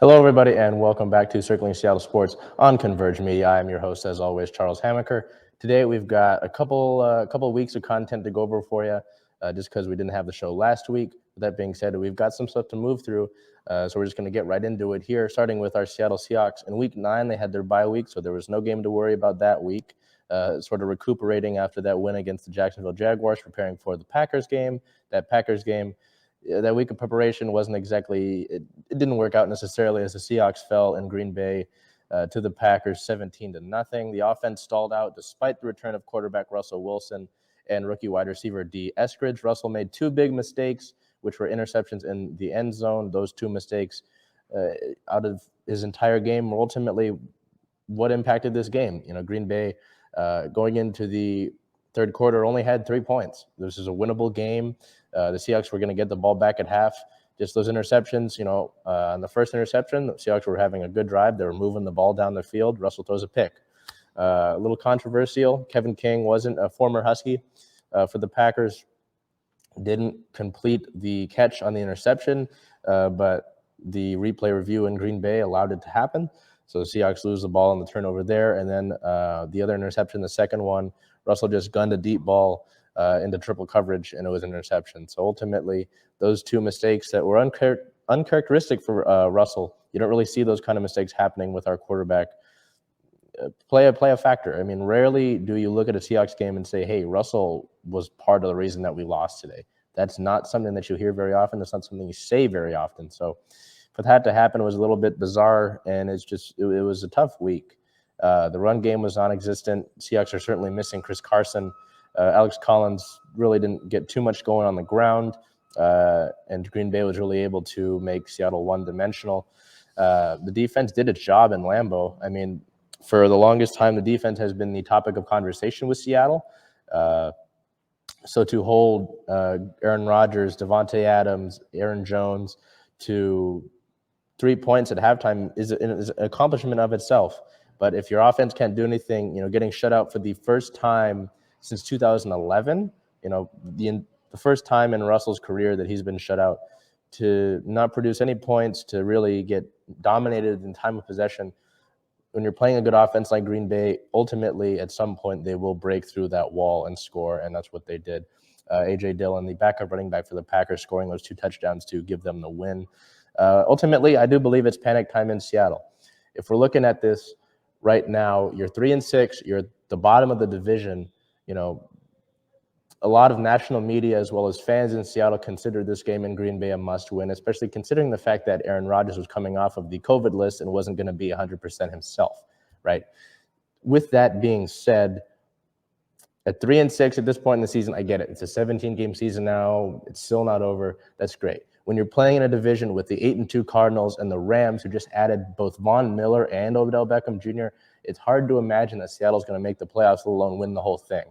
Hello, everybody, and welcome back to Circling Seattle Sports on Converge Media. I am your host, as always, Charles Hamaker. Today, we've got a couple weeks of content to go over for you, just because we didn't have the show last week. With that being said, we've got some stuff to move through, so we're just going to get right into it here, starting with our Seattle Seahawks. In Week 9, they had their bye week, so there was no game to worry about that week. Sort of recuperating after that win against the Jacksonville Jaguars, preparing for the Packers game. That week of preparation wasn't exactly it didn't work out necessarily, as the Seahawks fell in Green Bay to the Packers 17-0. The offense stalled out despite the return of quarterback Russell Wilson and rookie wide receiver D. Eskridge. Russell made two big mistakes, which were interceptions in the end zone. Those two mistakes out of his entire game were ultimately what impacted this game. Green Bay going into the third quarter only had 3 points. This is a winnable game. The Seahawks were going to get the ball back at half. Just those interceptions, on the first interception, the Seahawks were having a good drive. They were moving the ball down the field. Russell throws a pick. A little controversial. Kevin King wasn't a former Husky for the Packers. Didn't complete the catch on the interception, but the replay review in Green Bay allowed it to happen. So the Seahawks lose the ball on the turnover there. And then the other interception, the second one, Russell just gunned a deep ball into triple coverage, and it was an interception. So ultimately, those two mistakes that were uncharacteristic for Russell, you don't really see those kind of mistakes happening with our quarterback, play a factor. I mean, rarely do you look at a Seahawks game and say, hey, Russell was part of the reason that we lost today. That's not something that you hear very often. That's not something you say very often. So for that to happen, it was a little bit bizarre, and it was a tough week. The run game was non-existent. Seahawks are certainly missing Chris Carson. Alex Collins really didn't get too much going on the ground, and Green Bay was really able to make Seattle one-dimensional. The defense did its job in Lambeau. I mean, for the longest time, the defense has been the topic of conversation with Seattle. So to hold Aaron Rodgers, Devontae Adams, Aaron Jones to 3 points at halftime is an accomplishment of itself. But if your offense can't do anything, getting shut out for the first time since 2011, the first time in Russell's career that he's been shut out, to not produce any points, to really get dominated in time of possession. When you're playing a good offense like Green Bay, ultimately at some point they will break through that wall and score, and that's what they did. A.J. Dillon, the backup running back for the Packers, scoring those 2 touchdowns to give them the win. Ultimately, I do believe it's panic time in Seattle. If we're looking at this right now, you're 3-6, you're at the bottom of the division. A lot of national media as well as fans in Seattle consider this game in Green Bay a must-win, especially considering the fact that Aaron Rodgers was coming off of the COVID list and wasn't going to be 100% himself, right? With that being said, at 3-6 at this point in the season, I get it. It's a 17-game season now. It's still not over. That's great. When you're playing in a division with the 8-2 Cardinals and the Rams, who just added both Von Miller and Odell Beckham Jr., it's hard to imagine that Seattle's going to make the playoffs, let alone win the whole thing.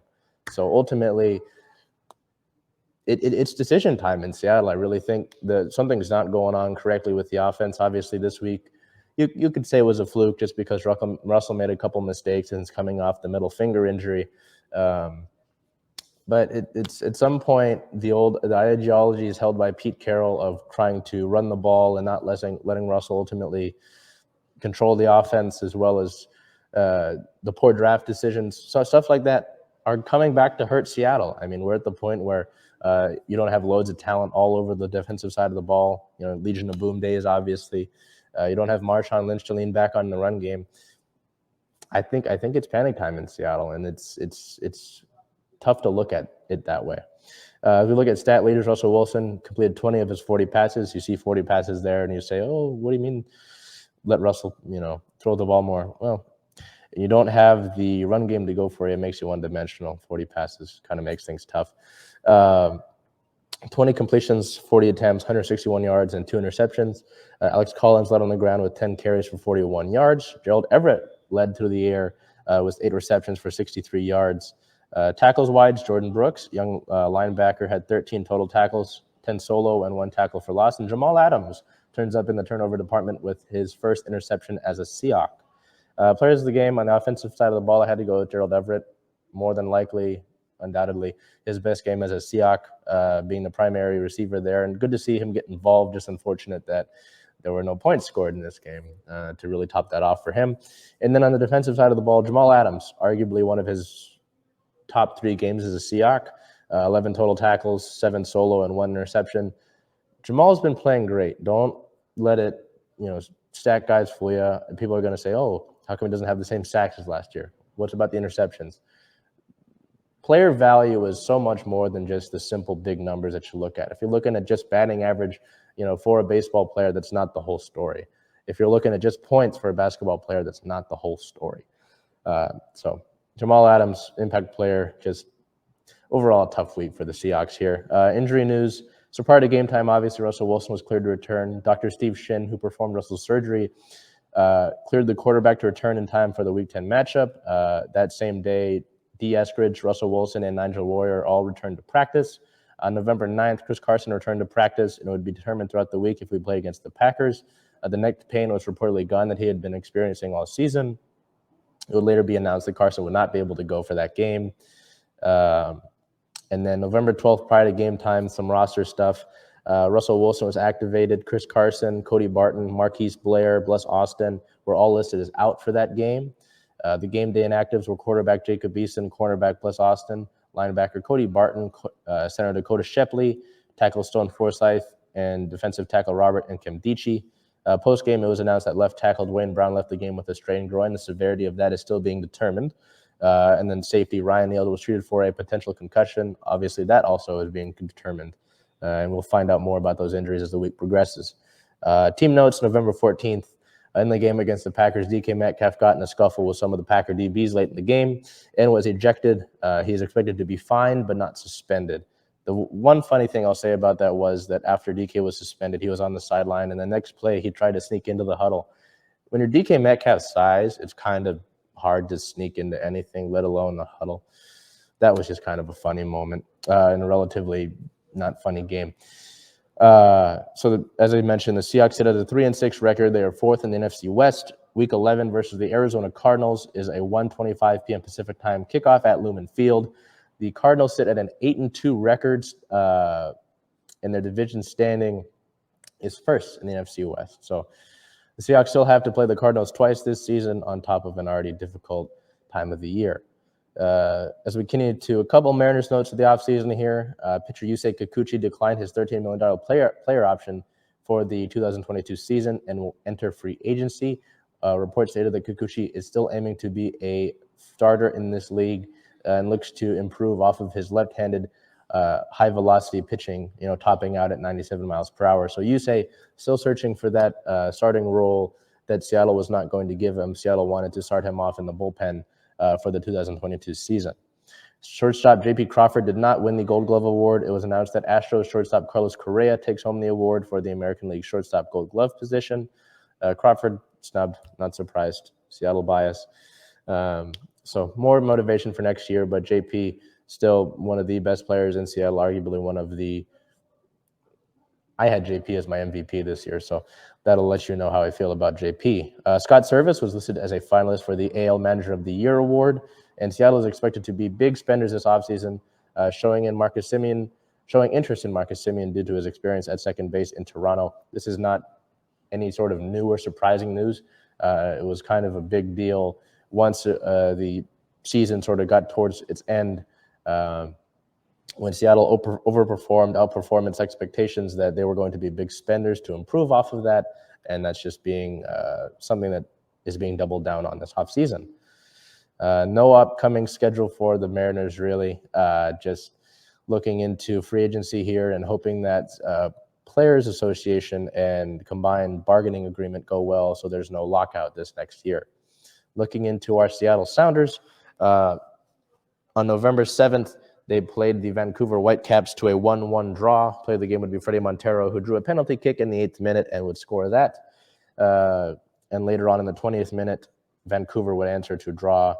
So ultimately, it's decision time in Seattle. I really think that something's not going on correctly with the offense. Obviously, this week, you could say it was a fluke just because Russell made a couple mistakes and is coming off the middle finger injury. But it's at some point, the ideology is held by Pete Carroll of trying to run the ball and not letting Russell ultimately control the offense, as well as the poor draft decisions. So stuff like that are coming back to hurt Seattle. I mean, we're at the point where you don't have loads of talent all over the defensive side of the ball. Legion of Boom days, obviously. You don't have Marshawn Lynch to lean back on in the run game. I think it's panic time in Seattle, and it's tough to look at it that way. If we look at stat leaders, Russell Wilson completed 20 of his 40 passes. You see 40 passes there, and you say, oh, what do you mean let Russell, throw the ball more? Well, you don't have the run game to go for you. It makes you one-dimensional. 40 passes kind of makes things tough. 20 completions, 40 attempts, 161 yards, and 2 interceptions. Alex Collins led on the ground with 10 carries for 41 yards. Gerald Everett led through the air with 8 receptions for 63 yards. Tackles-wise, Jordan Brooks, young linebacker, had 13 total tackles, 10 solo, and 1 tackle for loss. And Jamal Adams turns up in the turnover department with his first interception as a Seahawk. Players of the game on the offensive side of the ball, I had to go with Gerald Everett. More than likely, undoubtedly, his best game as a Seahawk, being the primary receiver there. And good to see him get involved. Just unfortunate that there were no points scored in this game to really top that off for him. And then on the defensive side of the ball, Jamal Adams, arguably one of his top 3 games as a Seahawk, 11 total tackles, 7 solo, and 1 interception. Jamal's been playing great. Don't let it, stat guys fool you. And people are going to say, oh, how come he doesn't have the same sacks as last year? What's about the interceptions? Player value is so much more than just the simple big numbers that you look at. If you're looking at just batting average, for a baseball player, that's not the whole story. If you're looking at just points for a basketball player, that's not the whole story. So Jamal Adams, impact player, just overall a tough week for the Seahawks here. Injury news. So prior to game time, obviously, Russell Wilson was cleared to return. Dr. Steve Shin, who performed Russell's surgery, cleared the quarterback to return in time for the Week 10 matchup. That same day, D. Eskridge, Russell Wilson, and Nigel Warrior all returned to practice. On November 9th, Chris Carson returned to practice, and it would be determined throughout the week if we play against the Packers. The neck pain was reportedly gone that he had been experiencing all season. It would later be announced that Carson would not be able to go for that game. And then November 12th, prior to game time, some roster stuff. Russell Wilson was activated. Chris Carson, Cody Barton, Marquise Blair, Bless Austin were all listed as out for that game. The game day inactives were quarterback Jacob Eason, cornerback Bless Austin, linebacker Cody Barton, center Dakota Shepley, tackle Stone Forsyth, and defensive tackle Robert and Nkemdiche. Post-game, it was announced that left tackle Dwayne Brown left the game with a strained groin. The severity of that is still being determined. And then safety Ryan Neal was treated for a potential concussion. Obviously, that also is being determined. And we'll find out more about those injuries as the week progresses. Team notes, November 14th. In the game against the Packers, DK Metcalf got in a scuffle with some of the Packer DBs late in the game and was ejected. He is expected to be fined but not suspended. The one funny thing I'll say about that was that after DK was suspended, he was on the sideline, and the next play, he tried to sneak into the huddle. When you're DK Metcalf's size, it's kind of hard to sneak into anything, let alone the huddle. That was just kind of a funny moment in a relatively not funny game. So as I mentioned, the Seahawks sit at a 3-6 record. They are 4th in the NFC West. Week 11 versus the Arizona Cardinals is a 1:25 p.m. Pacific time kickoff at Lumen Field. The Cardinals sit at an 8-2 record, and their division standing is 1st in the NFC West. So the Seahawks still have to play the Cardinals twice this season on top of an already difficult time of the year. As we continue to a couple Mariners notes of the offseason here, pitcher Yusei Kikuchi declined his $13 million player option for the 2022 season and will enter free agency. Reports stated that Kikuchi is still aiming to be a starter in this league and looks to improve off of his left-handed high-velocity pitching, topping out at 97 miles per hour. So Yusei still searching for that starting role that Seattle was not going to give him. Seattle wanted to start him off in the bullpen for the 2022 season. Shortstop J.P. Crawford did not win the Gold Glove Award. It was announced that Astros shortstop Carlos Correa takes home the award for the American League shortstop Gold Glove position. Crawford snubbed, not surprised. Seattle bias. So more motivation for next year, but JP still one of the best players in Seattle, arguably one of the I had JP as my MVP this year, so that'll let you know how I feel about JP. Scott Service was listed as a finalist for the AL Manager of the Year award, and Seattle is expected to be big spenders this offseason, showing interest in Marcus Semien due to his experience at second base in Toronto. This is not any sort of new or surprising news. It was kind of a big deal once the season sort of got towards its end. When Seattle outperformed its expectations that they were going to be big spenders to improve off of that, and that's just being something that is being doubled down on this offseason. No upcoming schedule for the Mariners, really. Just looking into free agency here and hoping that Players Association and combined bargaining agreement go well so there's no lockout this next year. Looking into our Seattle Sounders, on November 7th, they played the Vancouver Whitecaps to a 1-1 draw. Play of the game would be Freddie Montero, who drew a penalty kick in the 8th minute and would score that. And later on in the 20th minute, Vancouver would answer to draw,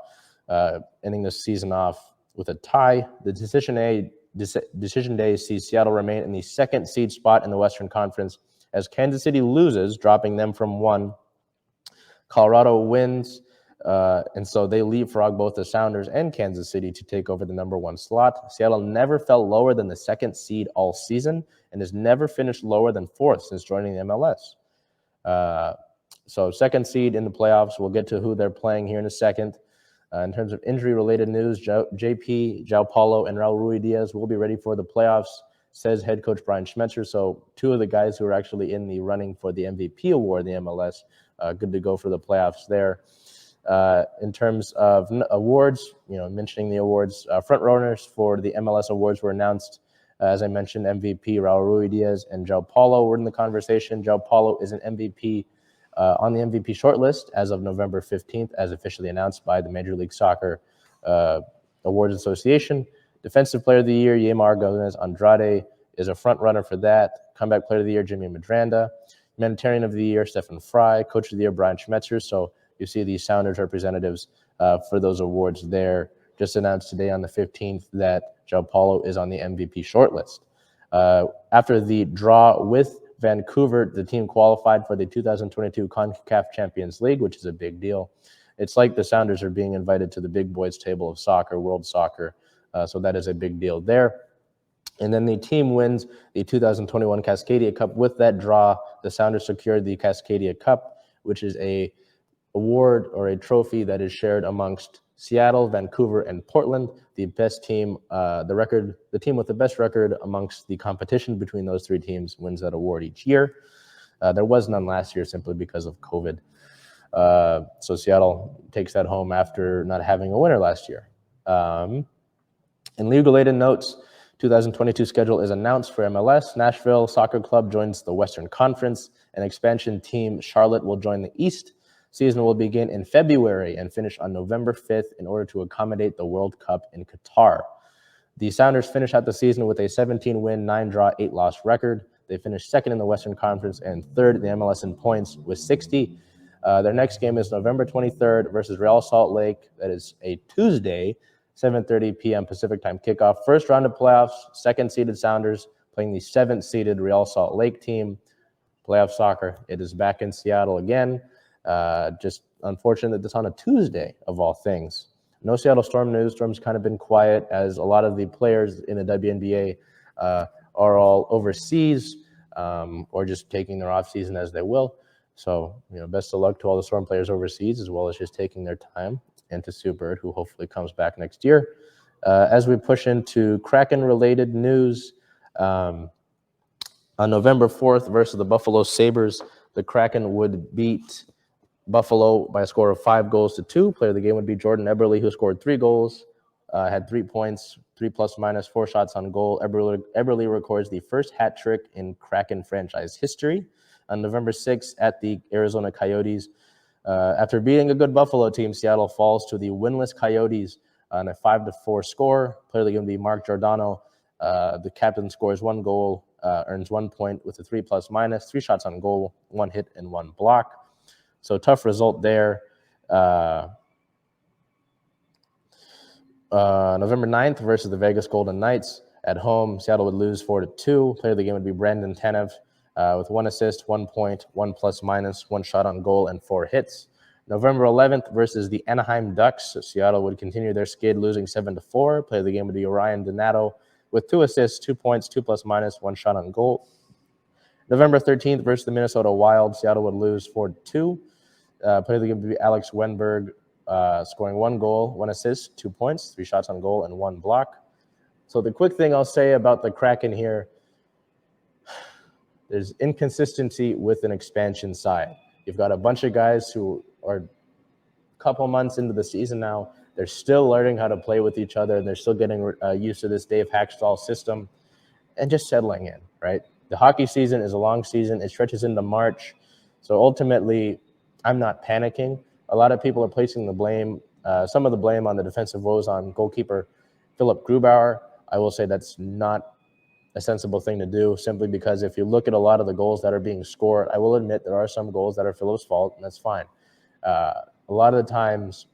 ending the season off with a tie. The decision day sees Seattle remain in the second seed spot in the Western Conference as Kansas City loses, dropping them from 1. Colorado wins. And so they leapfrog both the Sounders and Kansas City to take over the number 1 slot. Seattle never fell lower than the second seed all season and has never finished lower than 4th since joining the MLS. So second seed in the playoffs. We'll get to who they're playing here in a second. In terms of injury-related news, JP, João Paulo, and Raul Ruidiaz will be ready for the playoffs, says head coach Brian Schmetzer. So two of the guys who are actually in the running for the MVP award in the MLS, good to go for the playoffs there. In terms of awards, mentioning the awards, front runners for the MLS awards were announced. As I mentioned, MVP Raul Ruidiaz and João Paulo were in the conversation. João Paulo is an MVP on the MVP shortlist as of November 15th, as officially announced by the Major League Soccer Awards Association. Defensive Player of the Year, Yamar Gomez Andrade is a front runner for that. Comeback Player of the Year, Jimmy Medranda. Humanitarian of the Year, Stefan Fry. Coach of the Year, Brian Schmetzer. So you see these Sounders representatives for those awards there. Just announced today on the 15th that João Paulo is on the MVP shortlist. After the draw with Vancouver, the team qualified for the 2022 CONCACAF Champions League, which is a big deal. It's like the Sounders are being invited to the big boys table of soccer, world soccer. So that is a big deal there. And then the team wins the 2021 Cascadia Cup. With that draw, the Sounders secured the Cascadia Cup, which is a award or a trophy that is shared amongst Seattle, Vancouver, and Portland. The best team, the team with the best record amongst the competition between those three teams wins that award each year. There was none last year simply because of COVID. So Seattle takes that home after not having a winner last year. In league-related notes, 2022 schedule is announced for MLS. Nashville Soccer Club joins the Western Conference. An expansion team, Charlotte, will join the East. Season will begin in February and finish on November 5th in order to accommodate the World Cup in Qatar. The Sounders finish out the season with a 17-win, 9-draw, 8-loss record. They finished second in the Western Conference and third in the MLS in points with 60. Their next game is November 23rd versus Real Salt Lake. That is a Tuesday, 7:30 p.m. Pacific time kickoff. First round of playoffs, second-seeded Sounders playing the seventh-seeded Real Salt Lake team. Playoff soccer, it is back in Seattle again. Just unfortunate that it's on a Tuesday of all things. No Seattle Storm news. Storm's kind of been quiet as a lot of the players in the WNBA are all overseas or just taking their off season as they will. So, best of luck to all the Storm players overseas, as well as just taking their time, and to Sue Bird, who hopefully comes back next year. As we push into Kraken-related news, on November 4th versus the Buffalo Sabres, the Kraken would beat Buffalo by a score of 5-2. Player of the game would be Jordan Eberle, who scored 3 goals, had 3 points, 3 plus-minus, 4 shots on goal. Eberle records the first hat trick in Kraken franchise history. On November 6th at the Arizona Coyotes, after beating a good Buffalo team, Seattle falls to the winless Coyotes on a 5-4 score. Player of the game would be Mark Giordano. The captain scores 1 goal, earns 1 point with a 3 plus-minus, 3 shots on goal, 1 hit, and 1 block. So tough result there. November 9th versus the Vegas Golden Knights at home, Seattle would lose 4-2. Player of the game would be Brandon Tanev with 1 assist, 1 point, 1 plus-minus, 1 shot on goal, and 4 hits. November 11th versus the Anaheim Ducks, so Seattle would continue their skid, losing 7-4. Player of the game would be Ryan Donato with 2 assists, 2 points, 2 plus-minus, 1 shot on goal. November 13th versus the Minnesota Wild, Seattle would lose 4-2. Player of the game would be Alex Wenberg, scoring 1 goal, 1 assist, 2 points, 3 shots on goal, and 1 block. So the quick thing I'll say about the Kraken here, there's inconsistency with an expansion side. You've got a bunch of guys who are a couple months into the season now. They're still learning how to play with each other, and they're still getting used to this Dave Hackstall system and just settling in, right? The hockey season is a long season. It stretches into March. So ultimately, I'm not panicking. A lot of people are placing the blame, some of the blame on the defensive woes on goalkeeper Philip Grubauer. I will say that's not a sensible thing to do, simply because if you look at a lot of the goals that are being scored, I will admit there are some goals that are Philip's fault, and that's fine. A lot of the times,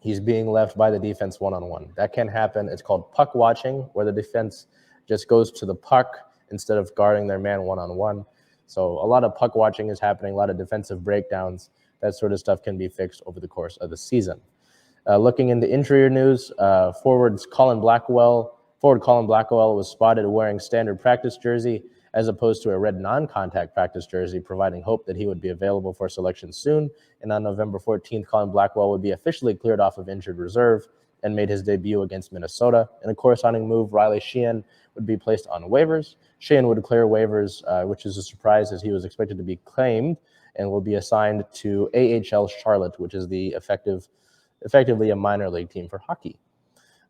he's being left by the defense one-on-one. That can happen. It's called puck watching, where the defense just goes to the puck instead of guarding their man one-on-one. So a lot of puck watching is happening, a lot of defensive breakdowns. That sort of stuff can be fixed over the course of the season. Looking into injury news, forward Colin Blackwell was spotted wearing standard practice jersey as opposed to a red non-contact practice jersey, providing hope that he would be available for selection soon. And on November 14th, Colin Blackwell would be officially cleared off of injured reserve and made his debut against Minnesota. In a corresponding move, Riley Sheehan would be placed on waivers. Sheehan would clear waivers, which is a surprise as he was expected to be claimed and will be assigned to AHL Charlotte, which is the effectively a minor league team for hockey.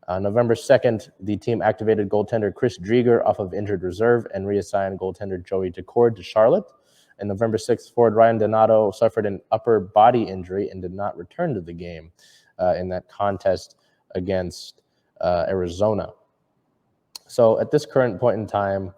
November 2nd, the team activated goaltender Chris Drieger off of injured reserve and reassigned goaltender Joey Decord to Charlotte. And November 6th, forward Ryan Donato suffered an upper body injury and did not return to the game in that contest against Arizona. So at this current point in time,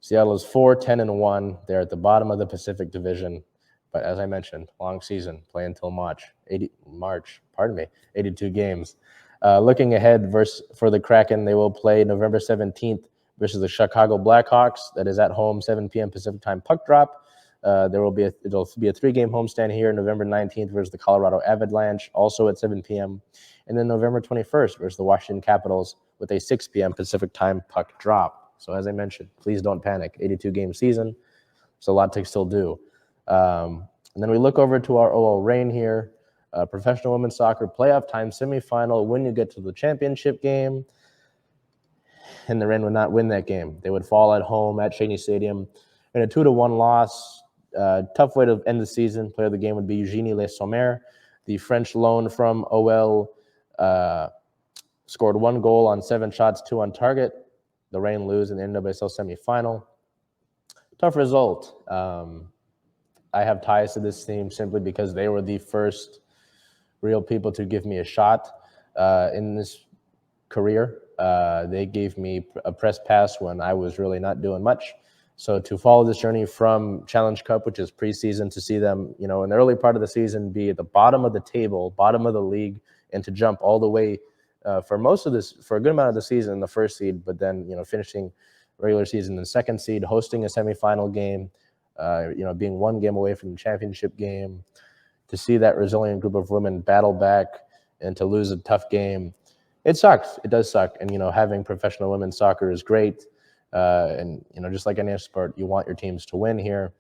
Seattle is 4-10-1. They're at the bottom of the Pacific Division. But as I mentioned, long season, play until March, 82 games. Looking ahead for the Kraken, they will play November 17th versus the Chicago Blackhawks. That is at home, 7 p.m. Pacific time puck drop. It'll be a 3-game homestand here. November 19th versus the Colorado Avalanche, also at 7 p.m. And then November 21st versus the Washington Capitals with a 6 p.m. Pacific time puck drop. So as I mentioned, please don't panic. 82-game season. There's a lot to still do. And then we look over to our OL Reign here. Professional women's soccer playoff time semifinal. When you get to the championship game, and the Reign would not win that game. They would fall at home at Cheney Stadium in a 2-1 loss. Tough way to end the season. Player of the game would be Eugénie Le Sommer. The French loan from OL scored 1 goal on 7 shots, 2 on target. The Reign lose in the NWSL semifinal. Tough result. I have ties to this team simply because they were the first real people to give me a shot in this career. They gave me a press pass when I was really not doing much. So to follow this journey from Challenge Cup, which is preseason, to see them, in the early part of the season be at the bottom of the table, bottom of the league, and to jump all the way for a good amount of the season in the first seed, but then, finishing regular season in the second seed, hosting a semifinal game, being 1 game away from the championship game, to see that resilient group of women battle back and to lose a tough game, it sucks. It does suck. And, having professional women's soccer is great. And, just like any sport, you want your teams to win here,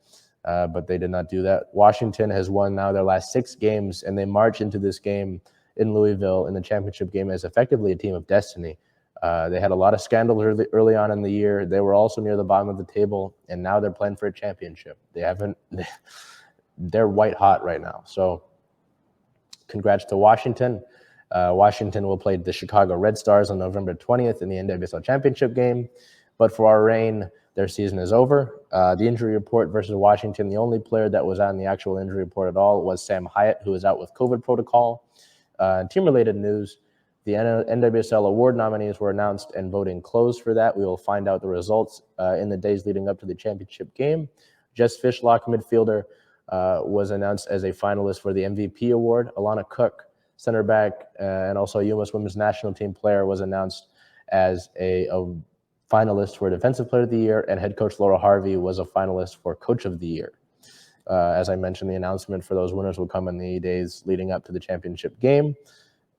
but they did not do that. Washington has won now their last 6 games, and they march into this game in Louisville in the championship game as effectively a team of destiny. They had a lot of scandals early on in the year. They were also near the bottom of the table, and now they're playing for a championship. They're white hot right now. So congrats to Washington. Washington will play the Chicago Red Stars on November 20th in the NWSL championship game. But for our Reign, their season is over. The injury report versus Washington, the only player that was on the actual injury report at all was Sam Hyatt, who is out with COVID protocol. Team-related news, the NWSL award nominees were announced and voting closed for that. We will find out the results in the days leading up to the championship game. Jess Fishlock, midfielder, was announced as a finalist for the MVP award. Alana Cook, center back, and also a U.S. Women's National Team player, was announced as a finalist for Defensive Player of the Year, and head coach Laura Harvey was a finalist for Coach of the Year. As I mentioned, the announcement for those winners will come in the days leading up to the championship game.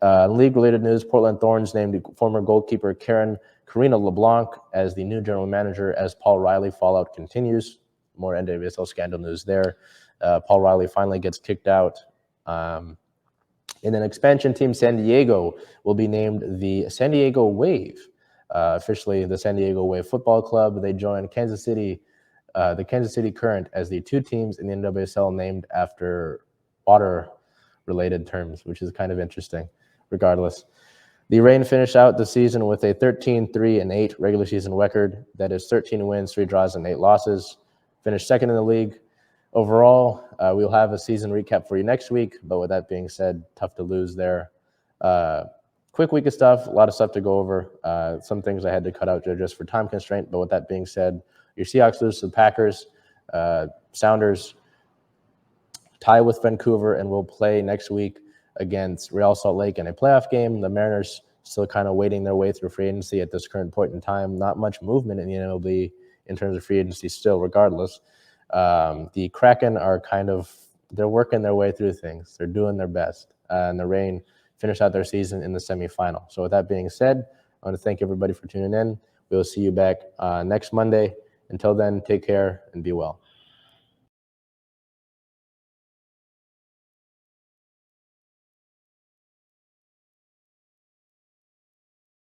League-related news, Portland Thorns named former goalkeeper Karina LeBlanc as the new general manager as Paul Riley fallout continues. More NWSL scandal news there. Paul Riley finally gets kicked out. And then expansion team San Diego will be named the San Diego Wave. Officially the San Diego Wave Football Club. They join the Kansas City Current as the 2 teams in the NWSL named after water-related terms, which is kind of interesting. Regardless, the Reign finished out the season with a 13-3-8 regular season record. That is 13 wins, 3 draws, and 8 losses. Finished second in the league. Overall, we'll have a season recap for you next week. But with that being said, tough to lose there. Quick week of stuff, a lot of stuff to go over. Some things I had to cut out just for time constraint. But with that being said, your Seahawks lose to the Packers. Sounders tie with Vancouver and will play next week against Real Salt Lake in a playoff game. The Mariners still kind of waiting their way through free agency at this current point in time. Not much movement in the MLB in terms of free agency still, regardless. The Kraken are they're working their way through things. They're doing their best. And the Reign finish out their season in the semifinal. So with that being said, I want to thank everybody for tuning in. We'll see you back next Monday. Until then, take care and be well.